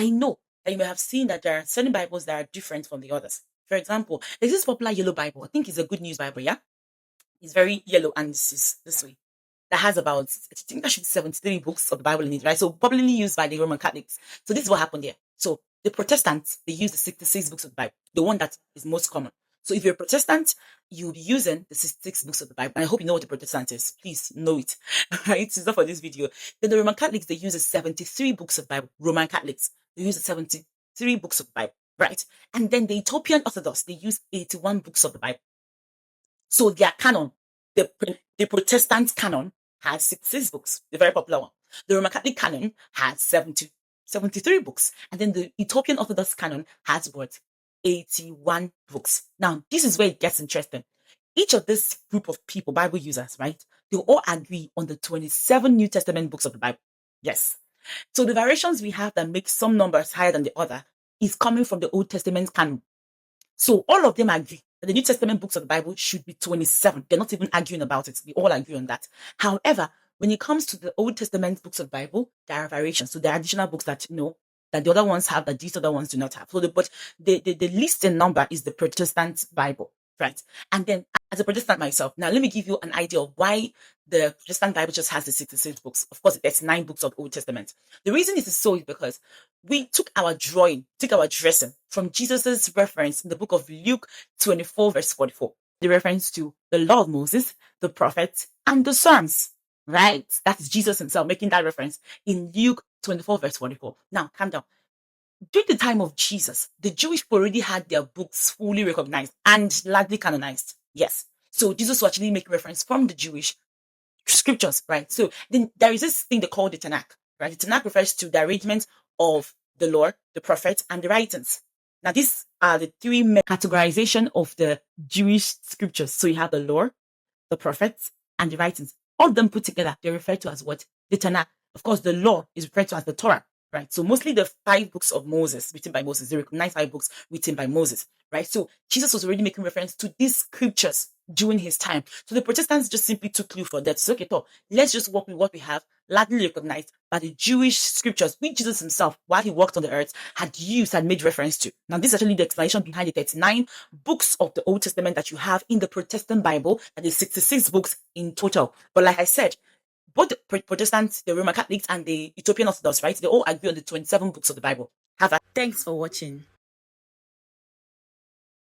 I know that you may have seen that there are certain Bibles that are different from the others. For example, there's this popular yellow Bible. I think it's a Good News Bible, yeah? It's very yellow and this way. That has about, I think that should be 73 books of the Bible in it, right? So popularly used by the Roman Catholics. So this is what happened here. So the Protestants, they use the 66 books of the Bible, the one that is most common. So if you're a Protestant, you'll be using the 66 books of the Bible. And I hope you know what a Protestant is. Please know it. Right? It's not for this video. Then the Roman Catholics, they use the 73 books of the Bible. Roman Catholics, they use the 73 books of the Bible. Right? And then the Ethiopian Orthodox, they use 81 books of the Bible. So their canon, the Protestant canon has 66 books, the very popular one. The Roman Catholic canon has 73 books. And then the Ethiopian Orthodox canon has what? 81 books. Now, this is where it gets interesting. Each of this group of people, Bible users, right? They all agree on the 27 New Testament books of the Bible. Yes. So the variations we have that make some numbers higher than the other is coming from the Old Testament canon. So all of them agree that the New Testament books of the Bible should be 27. They're not even arguing about it. They all agree on that. However, when it comes to the Old Testament books of the Bible, there are variations. So there are additional books that that the other ones have that these other ones do not have. So the least in number is the Protestant Bible, right? And then as a Protestant myself, now let me give you an idea of why the Protestant Bible just has the 66 books. Of course, there's 9 books of Old Testament. The reason it is so is because we took our dressing from Jesus's reference in the book of Luke 24, verse 44. The reference to the law of Moses, the prophets, and the Psalms. Right? That is Jesus himself making that reference in Luke 24, verse 44. Now, calm down. During the time of Jesus, the Jewish people already had their books fully recognized and largely canonized. Yes. So Jesus was actually making reference from the Jewish scriptures, right? So then there is this thing they call the Tanakh, right? The Tanakh refers to the arrangement of the law, the prophets, and the writings. Now, these are the three main categorization of the Jewish scriptures. So you have the law, the prophets, and the writings. All of them put together, they're referred to as what? The Tanakh. Of course, the law is referred to as the Torah, right? So mostly the 5 books of Moses written by Moses, the recognized 5 books written by Moses, right? So Jesus was already making reference to these scriptures during his time. So the Protestants just simply took clue for that. So, okay, so let's just work with what we have, largely recognized by the Jewish scriptures, which Jesus himself, while he walked on the earth, had made reference to. Now, this is actually the explanation behind the 39 books of the Old Testament that you have in the Protestant Bible, that is 66 books in total. But like I said, both the Protestants, the Roman Catholics, and the Ethiopian Orthodox, right? They all agree on the 27 books of the Bible. Thanks for watching.